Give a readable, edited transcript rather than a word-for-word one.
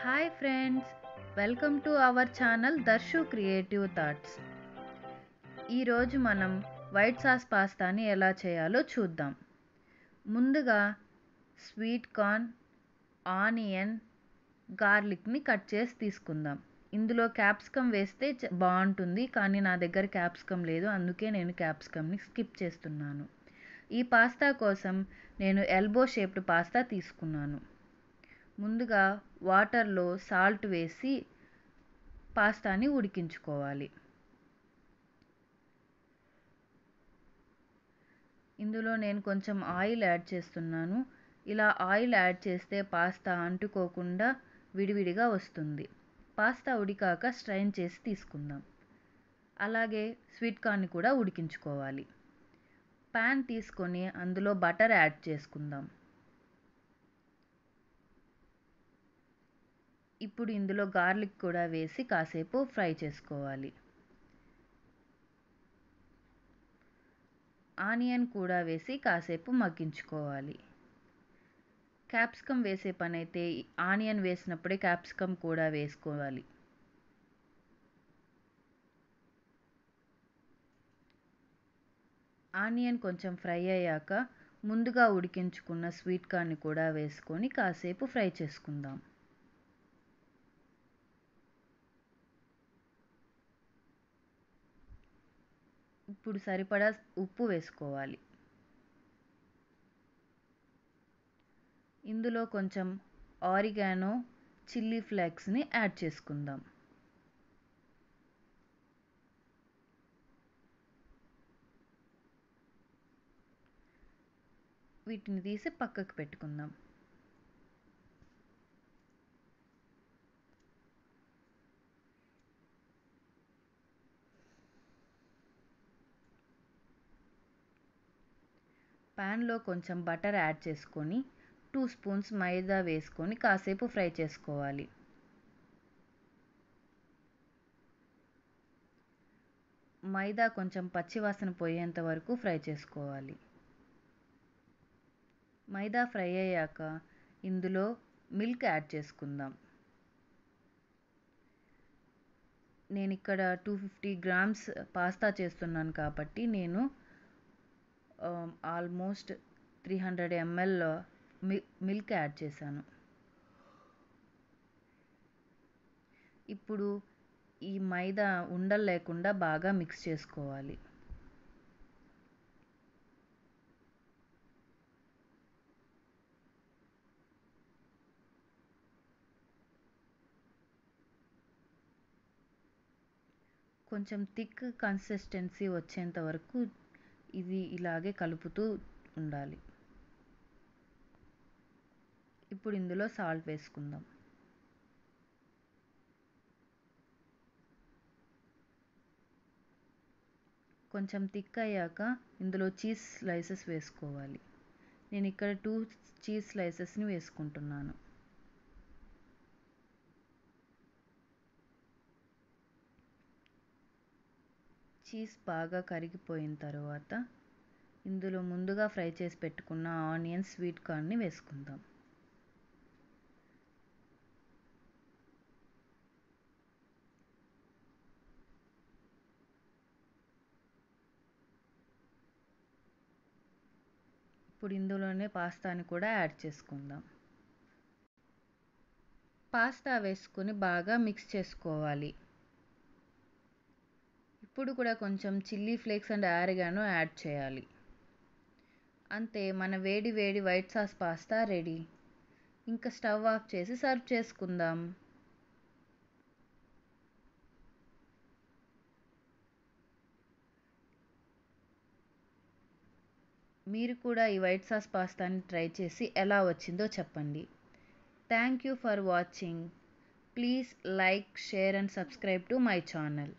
Hi friends, welcome to our channel దర్శు creative thoughts. ఈరోజు మనం white sauce పాస్తాని ఎలా చేయాలో చూద్దాం. ముందుగా స్వీట్ కార్న్, ఆనియన్, గార్లిక్ని కట్ చేసి తీసుకుందాం. ఇందులో క్యాప్సికమ్ వేస్తే బాగుంటుంది, కానీ నా దగ్గర క్యాప్సికమ్ లేదు, అందుకే నేను క్యాప్సికమ్ని స్కిప్ చేస్తున్నాను. ఈ పాస్తా కోసం నేను ఎల్బో షేప్డ్ పాస్తా తీసుకున్నాను. ముందుగా వాటర్లో సాల్ట్ వేసి పాస్తాని ఉడికించుకోవాలి. ఇందులో నేను కొంచెం ఆయిల్ యాడ్ చేస్తున్నాను. ఇలా ఆయిల్ యాడ్ చేస్తే పాస్తా అంటుకోకుండా విడివిడిగా వస్తుంది. పాస్తా ఉడికాక స్ట్రైన్ చేసి తీసుకుందాం. అలాగే స్వీట్ కార్న్ కూడా ఉడికించుకోవాలి. ప్యాన్ తీసుకొని అందులో బటర్ యాడ్ చేసుకుందాం. ఇప్పుడు ఇందులో గార్లిక్ కూడా వేసి కాసేపు ఫ్రై చేసుకోవాలి. ఆనియన్ కూడా వేసి కాసేపు మగ్గించుకోవాలి. క్యాప్సికమ్ వేసే పని అయితే ఆనియన్ వేసినప్పుడే క్యాప్సికమ్ కూడా వేసుకోవాలి. ఆనియన్ కొంచెం ఫ్రై అయ్యాక ముందుగా ఉడికించుకున్న స్వీట్ కార్న్ కూడా వేసుకొని కాసేపు ఫ్రై చేసుకుందాం. ఇప్పుడు సరిపడా ఉప్పు వేసుకోవాలి. ఇందులో కొంచెం ఆరిగానో, చిల్లీ ఫ్లేక్స్ని యాడ్ చేసుకుందాం. వీటిని తీసి పక్కకు పెట్టుకుందాం. ప్యాన్లో కొంచెం బటర్ యాడ్ చేసుకొని 2 స్పూన్స్ మైదా వేసుకొని కాసేపు ఫ్రై చేసుకోవాలి. మైదా కొంచెం పచ్చివాసన పోయేంత వరకు ఫ్రై చేసుకోవాలి. మైదా ఫ్రై అయ్యాక ఇందులో మిల్క్ యాడ్ చేసుకుందాం. నేను ఇక్కడ 250 గ్రామ్స్ పాస్తా చేస్తున్నాను కాబట్టి నేను ఆల్మోస్ట్ 300 ml మిల్క్ యాడ్ చేశాను. ఇప్పుడు ఈ మైదా ఉండలు లేకుండా బాగా మిక్స్ చేసుకోవాలి. కొంచెం థిక్ కన్సిస్టెన్సీ వచ్చేంత వరకు ఇది ఇలాగే కలుపుతూ ఉండాలి. ఇప్పుడు ఇందులో సాల్ట్ వేసుకుందాం. కొంచెం థిక్ అయ్యాక ఇందులో చీజ్ స్లైసెస్ వేసుకోవాలి. నేను ఇక్కడ 2 చీజ్ స్లైసెస్ని వేసుకుంటున్నాను. చీజ్ బాగా కరిగిపోయిన తర్వాత ఇందులో ముందుగా ఫ్రై చేసి పెట్టుకున్న ఆనియన్, స్వీట్ కార్న్ని వేసుకుందాం. ఇప్పుడు ఇందులోనే పాస్తాని కూడా యాడ్ చేసుకుందాం. పాస్తా వేసుకొని బాగా మిక్స్ చేసుకోవాలి. ఇప్పుడు కూడా కొంచెం chilli flakes and oregano add చేయాలి. అంతే, మన వేడి వేడి వైట్ సాస్ పాస్తా రెడీ. ఇంకా స్టవ్ ఆఫ్ చేసి సర్వ్ చేసుకుందాం. మీరు కూడా ఈ వైట్ సాస్ పాస్తాని ట్రై చేసి ఎలా వచ్చిందో చెప్పండి. Thank you for watching. Please like, share and subscribe to my channel.